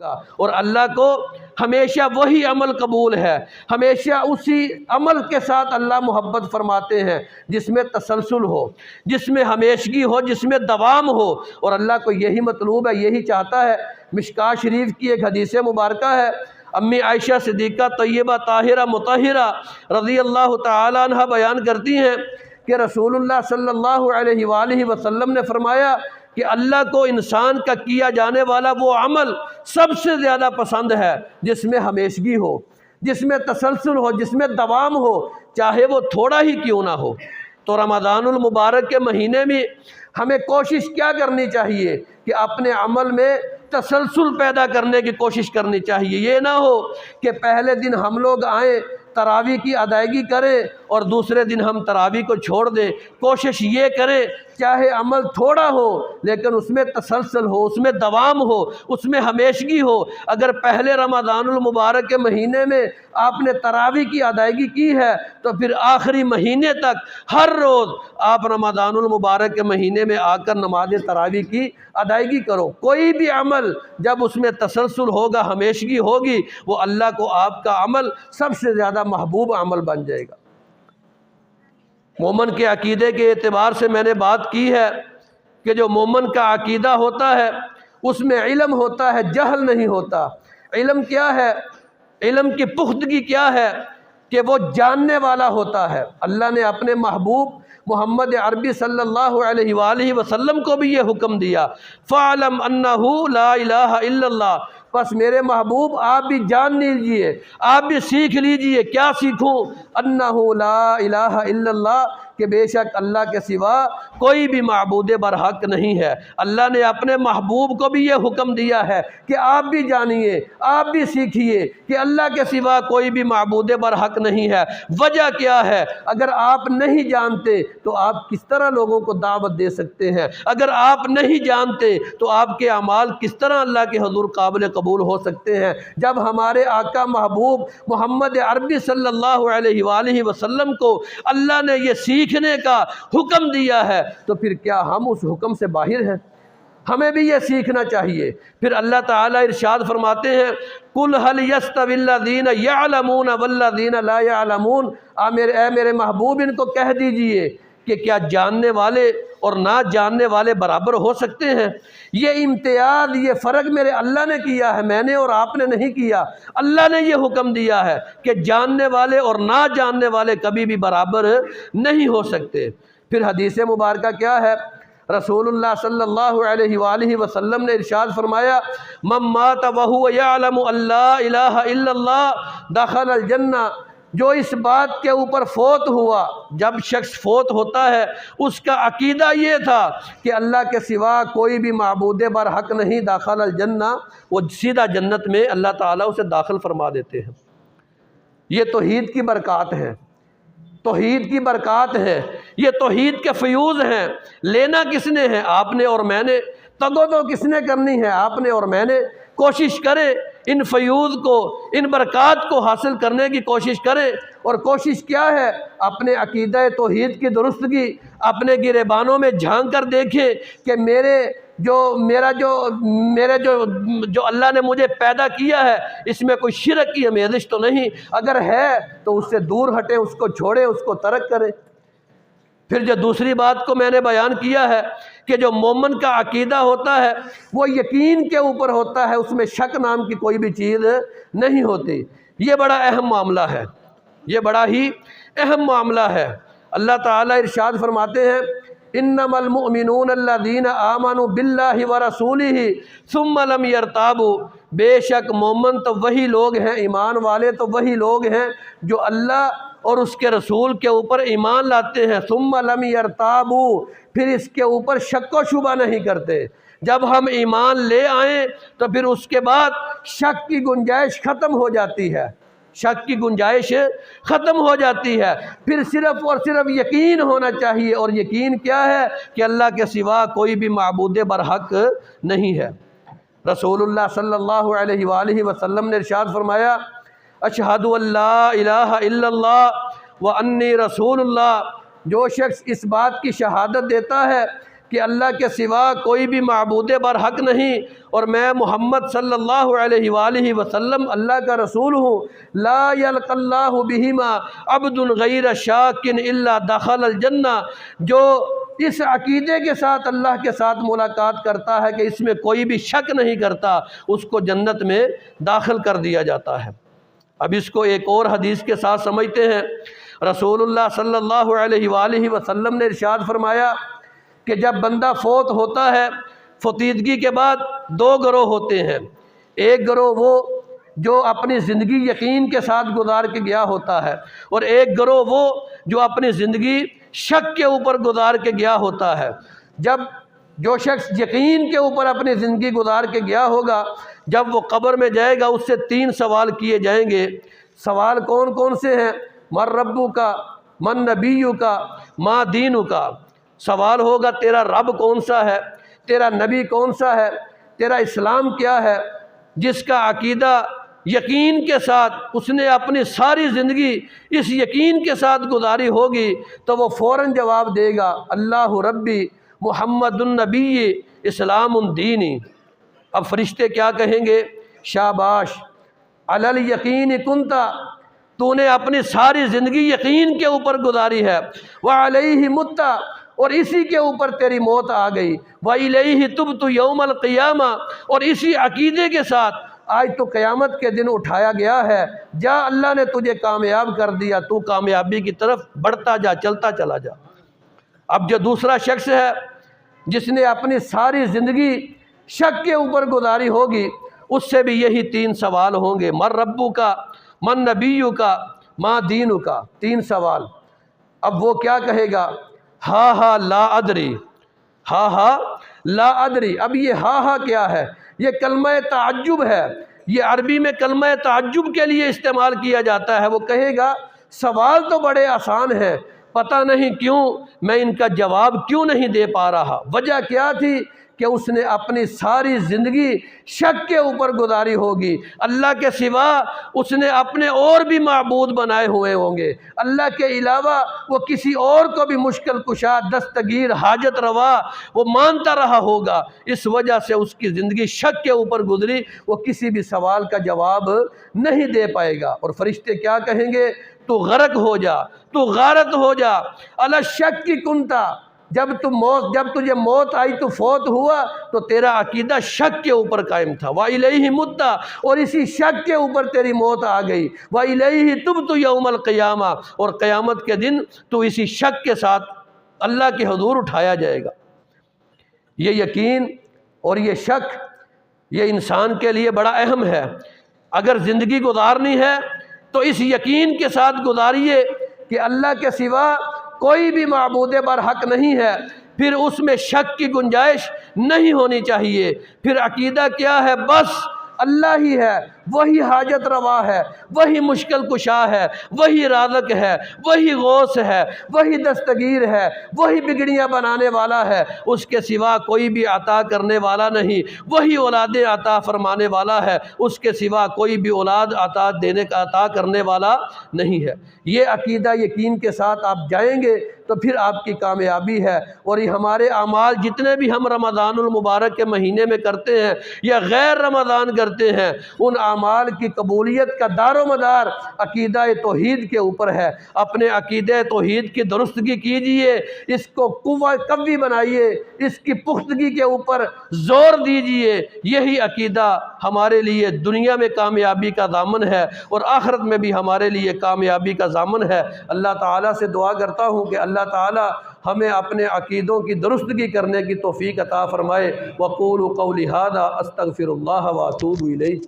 اور اللہ کو ہمیشہ وہی عمل قبول ہے، ہمیشہ اسی عمل کے ساتھ اللہ محبت فرماتے ہیں جس میں تسلسل ہو، جس میں ہمیشگی ہو، جس میں دوام ہو، اور اللہ کو یہی مطلوب ہے، یہی چاہتا ہے۔ مشکوٰۃ شریف کی ایک حدیث مبارکہ ہے، امی عائشہ صدیقہ طیبہ طاہرہ مطہرہ رضی اللہ تعالیٰ عنہ بیان کرتی ہیں کہ رسول اللہ صلی اللہ علیہ وآلہ وسلم نے فرمایا کہ اللہ کو انسان کا کیا جانے والا وہ عمل سب سے زیادہ پسند ہے جس میں ہمیشگی ہو، جس میں تسلسل ہو، جس میں دوام ہو، چاہے وہ تھوڑا ہی کیوں نہ ہو۔ تو رمضان المبارک کے مہینے میں ہمیں کوشش کیا کرنی چاہیے کہ اپنے عمل میں تسلسل پیدا کرنے کی کوشش کرنی چاہیے۔ یہ نہ ہو کہ پہلے دن ہم لوگ آئیں، تراویح کی ادائیگی کریں اور دوسرے دن ہم تراویح کو چھوڑ دیں۔ کوشش یہ کریں چاہے عمل تھوڑا ہو لیکن اس میں تسلسل ہو، اس میں دوام ہو، اس میں ہمیشگی ہو۔ اگر پہلے رمضان المبارک کے مہینے میں آپ نے تراویح کی ادائیگی کی ہے تو پھر آخری مہینے تک ہر روز آپ رمضان المبارک کے مہینے میں آ کر نماز تراویح کی ادائیگی کرو۔ کوئی بھی عمل جب اس میں تسلسل ہوگا، ہمیشگی ہوگی، وہ اللہ کو آپ کا عمل سب سے زیادہ محبوب عمل بن جائے گا۔ مومن کے عقیدے کے اعتبار سے میں نے بات کی ہے کہ جو مومن کا عقیدہ ہوتا ہے اس میں علم ہوتا ہے، جہل نہیں ہوتا۔ علم کیا ہے؟ علم کی پختگی کیا ہے کہ وہ جاننے والا ہوتا ہے۔ اللہ نے اپنے محبوب محمد عربی صلی اللہ علیہ وآلہ وسلم کو بھی یہ حکم دیا، فَعْلَمْ أَنَّهُ لَا إِلَٰهَ إِلَّا اللَّهُ۔ بس میرے محبوب آپ بھی جان لیجئے، آپ بھی سیکھ لیجئے۔ کیا سیکھوں؟ أَنَّهُ لَا إِلَٰهَ إِلَّا اللَّهُ، کہ بے شک اللہ کے سوا کوئی بھی معبود برحق نہیں ہے۔ اللہ نے اپنے محبوب کو بھی یہ حکم دیا ہے کہ آپ بھی جانیے، آپ بھی سیکھیے کہ اللہ کے سوا کوئی بھی معبود برحق نہیں ہے۔ وجہ کیا ہے؟ اگر آپ نہیں جانتے تو آپ کس طرح لوگوں کو دعوت دے سکتے ہیں؟ اگر آپ نہیں جانتے تو آپ کے اعمال کس طرح اللہ کے حضور قابل قبول ہو سکتے ہیں؟ جب ہمارے آقا محبوب محمد عربی صلی اللہ علیہ وآلہ وسلم کو اللہ نے یہ سیکھنے کا حکم دیا ہے تو پھر کیا ہم اس حکم سے باہر ہیں؟ ہمیں بھی یہ سیکھنا چاہیے۔ پھر اللہ تعالیٰ ارشاد فرماتے ہیں، قُلْ هَلْ يَسْتَوِي الَّذِينَ يَعْلَمُونَ وَالَّذِينَ لَا يَعْلَمُونَ۔ اے میرے محبوب ان کو کہہ دیجئے کہ کیا جاننے والے اور نہ جاننے والے برابر ہو سکتے ہیں؟ یہ امتیاز، یہ فرق میرے اللہ نے کیا ہے، میں نے اور آپ نے نہیں کیا۔ اللہ نے یہ حکم دیا ہے کہ جاننے والے اور نہ جاننے والے کبھی بھی برابر نہیں ہو سکتے۔ پھر حدیث مبارکہ کیا ہے؟ رسول اللہ صلی اللہ علیہ وآلہ وسلم نے ارشاد فرمایا، من مات وہو یعلم ان لا الہ الا اللہ دخل الجنہ۔ جو اس بات کے اوپر فوت ہوا، جب شخص فوت ہوتا ہے اس کا عقیدہ یہ تھا کہ اللہ کے سوا کوئی بھی معبود برحق نہیں، داخل الجنہ، وہ سیدھا جنت میں اللہ تعالیٰ اسے داخل فرما دیتے ہیں۔ یہ توحید کی برکات ہیں، توحید کی برکات ہیں، یہ توحید کے فیوز ہیں۔ لینا کس نے ہے؟ آپ نے اور میں نے۔ تگو تو کس نے کرنی ہے؟ آپ نے اور میں نے۔ کوشش کریں ان فیوز کو، ان برکات کو حاصل کرنے کی کوشش کریں۔ اور کوشش کیا ہے؟ اپنے عقیدہ توحید کی درستگی، اپنے گریبانوں میں جھانک کر دیکھیں کہ جو اللہ نے مجھے پیدا کیا ہے اس میں کوئی شرک کی آمیزش تو نہیں؟ اگر ہے تو اس سے دور ہٹیں، اس کو چھوڑیں، اس کو ترک کریں۔ پھر جو دوسری بات کو میں نے بیان کیا ہے کہ جو مومن کا عقیدہ ہوتا ہے وہ یقین کے اوپر ہوتا ہے، اس میں شک نام کی کوئی بھی چیز نہیں ہوتی۔ یہ بڑا اہم معاملہ ہے، یہ بڑا ہی اہم معاملہ ہے۔ اللہ تعالیٰ ارشاد فرماتے ہیں، انما المؤمنون الذین آمنوا باللہ ورسولہ ثم لم یرتابوا۔ بے شک مومن تو وہی لوگ ہیں، ایمان والے تو وہی لوگ ہیں جو اللہ اور اس کے رسول کے اوپر ایمان لاتے ہیں، ثم لم یرتابوا، پھر اس کے اوپر شک و شبہ نہیں کرتے۔ جب ہم ایمان لے آئیں تو پھر اس کے بعد شک کی گنجائش ختم ہو جاتی ہے، شک کی گنجائش ختم ہو جاتی ہے۔ پھر صرف اور صرف یقین ہونا چاہیے، اور یقین کیا ہے؟ کہ اللہ کے سوا کوئی بھی معبود برحق نہیں ہے۔ رسول اللہ صلی اللہ علیہ وآلہ وسلم نے ارشاد فرمایا، اشہد ان لا الہ الا اللہ وانی رسول اللہ۔ جو شخص اس بات کی شہادت دیتا ہے کہ اللہ کے سوا کوئی بھی معبود برحق نہیں اور میں محمد صلی اللہ علیہ وآلہ وسلم اللہ کا رسول ہوں۔ لا یلقی اللہ بہما عبد غیر شاک الا دخل الجنہ، جو اس عقیدے کے ساتھ اللہ کے ساتھ ملاقات کرتا ہے کہ اس میں کوئی بھی شک نہیں کرتا، اس کو جنت میں داخل کر دیا جاتا ہے۔ اب اس کو ایک اور حدیث کے ساتھ سمجھتے ہیں۔ رسول اللہ صلی اللہ علیہ وآلہ وسلم نے ارشاد فرمایا کہ جب بندہ فوت ہوتا ہے، فوتیدگی کے بعد دو گروہ ہوتے ہیں۔ ایک گروہ وہ جو اپنی زندگی یقین کے ساتھ گزار کے گیا ہوتا ہے، اور ایک گروہ وہ جو اپنی زندگی شک کے اوپر گزار کے گیا ہوتا ہے۔ جب جو شخص یقین کے اوپر اپنی زندگی گزار کے گیا ہوگا، جب وہ قبر میں جائے گا اس سے 3 سوال کیے جائیں گے۔ سوال کون کون سے ہیں؟ من ربو کا، من نبیو کا، ما دینو کا۔ سوال ہوگا تیرا رب کون سا ہے، تیرا نبی کون سا ہے، تیرا اسلام کیا ہے۔ جس کا عقیدہ یقین کے ساتھ اس نے اپنی ساری زندگی اس یقین کے ساتھ گزاری ہوگی تو وہ فوراً جواب دے گا اللہ ربی محمد النبی اسلام الدینی۔ اب فرشتے کیا کہیں گے؟ شاباش علی الیقین کنتا، تو نے اپنی ساری زندگی یقین کے اوپر گزاری ہے، وعلیہ متا، اور اسی کے اوپر تیری موت آ گئی، وَإِلَيْهِ تُبْتُ يَوْمَ الْقِيَامَةِ، اور اسی عقیدے کے ساتھ آج تو قیامت کے دن اٹھایا گیا ہے۔ جا، اللہ نے تجھے کامیاب کر دیا، تو کامیابی کی طرف بڑھتا جا، چلتا چلا جا۔ اب جو دوسرا شخص ہے جس نے اپنی ساری زندگی شک کے اوپر گزاری ہوگی، اس سے بھی یہی 3 سوال ہوں گے، من ربو کا، من نبیو کا، ما دینو کا۔ 3 سوال۔ اب وہ کیا کہے گا؟ ہا ہا لا ادری، ہا ہا لا ادری۔ اب یہ ہا ہا کیا ہے؟ یہ کلمہ تعجب ہے، یہ عربی میں کلمہ تعجب کے لیے استعمال کیا جاتا ہے۔ وہ کہے گا سوال تو بڑے آسان ہیں، پتہ نہیں کیوں میں ان کا جواب کیوں نہیں دے پا رہا۔ وجہ کیا تھی کہ اس نے اپنی ساری زندگی شک کے اوپر گزاری ہوگی۔ اللہ کے سوا اس نے اپنے اور بھی معبود بنائے ہوئے ہوں گے، اللہ کے علاوہ وہ کسی اور کو بھی مشکل کشا، دستگیر، حاجت روا وہ مانتا رہا ہوگا۔ اس وجہ سے اس کی زندگی شک کے اوپر گزری، وہ کسی بھی سوال کا جواب نہیں دے پائے گا۔ اور فرشتے کیا کہیں گے؟ تو غرق ہو جا، تو غارت ہو جا، علی الشک کی کنتا، جب تجھے موت آئی تو فوت ہوا تو تیرا عقیدہ شک کے اوپر قائم تھا، وَإِلَيْهِ مُتَّ، اور اسی شک کے اوپر تیری موت آ گئی، وَإِلَيْهِ تُبْتُ يَوْمَ الْقِيَامَةِ، اور قیامت کے دن تو اسی شک کے ساتھ اللہ کے حضور اٹھایا جائے گا۔ یہ یقین اور یہ شک یہ انسان کے لیے بڑا اہم ہے۔ اگر زندگی گزارنی ہے تو اس یقین کے ساتھ گزاریے کہ اللہ کے سوا کوئی بھی معبود برحق نہیں ہے، پھر اس میں شک کی گنجائش نہیں ہونی چاہیے۔ پھر عقیدہ کیا ہے؟ بس اللہ ہی ہے، وہی حاجت روا ہے، وہی مشکل کشا ہے، وہی رازق ہے، وہی غوث ہے، وہی دستگیر ہے، وہی بگڑیاں بنانے والا ہے، اس کے سوا کوئی بھی عطا کرنے والا نہیں، وہی اولادیں عطا فرمانے والا ہے، اس کے سوا کوئی بھی اولاد عطا کرنے والا نہیں ہے۔ یہ عقیدہ یقین کے ساتھ آپ جائیں گے تو پھر آپ کی کامیابی ہے۔ اور یہ ہمارے اعمال جتنے بھی ہم رمضان المبارک کے مہینے میں کرتے ہیں یا غیر رمضان کرتے ہیں، ان اعمال کی قبولیت کا دار و مدار عقیدہ توحید کے اوپر ہے۔ اپنے عقیدہ توحید کی درستگی کیجئے، اس کو قوی بنائیے، اس کی پختگی کے اوپر زور دیجئے۔ یہی عقیدہ ہمارے لیے دنیا میں کامیابی کا ضامن ہے اور آخرت میں بھی ہمارے لیے کامیابی کا ضامن ہے۔ اللہ تعالیٰ سے دعا کرتا ہوں کہ اللہ تعالیٰ ہمیں اپنے عقیدوں کی درستگی کرنے کی توفیق عطا فرمائے۔ وقولوا قولی ھذا استغفر اللہ واتوب الیہ۔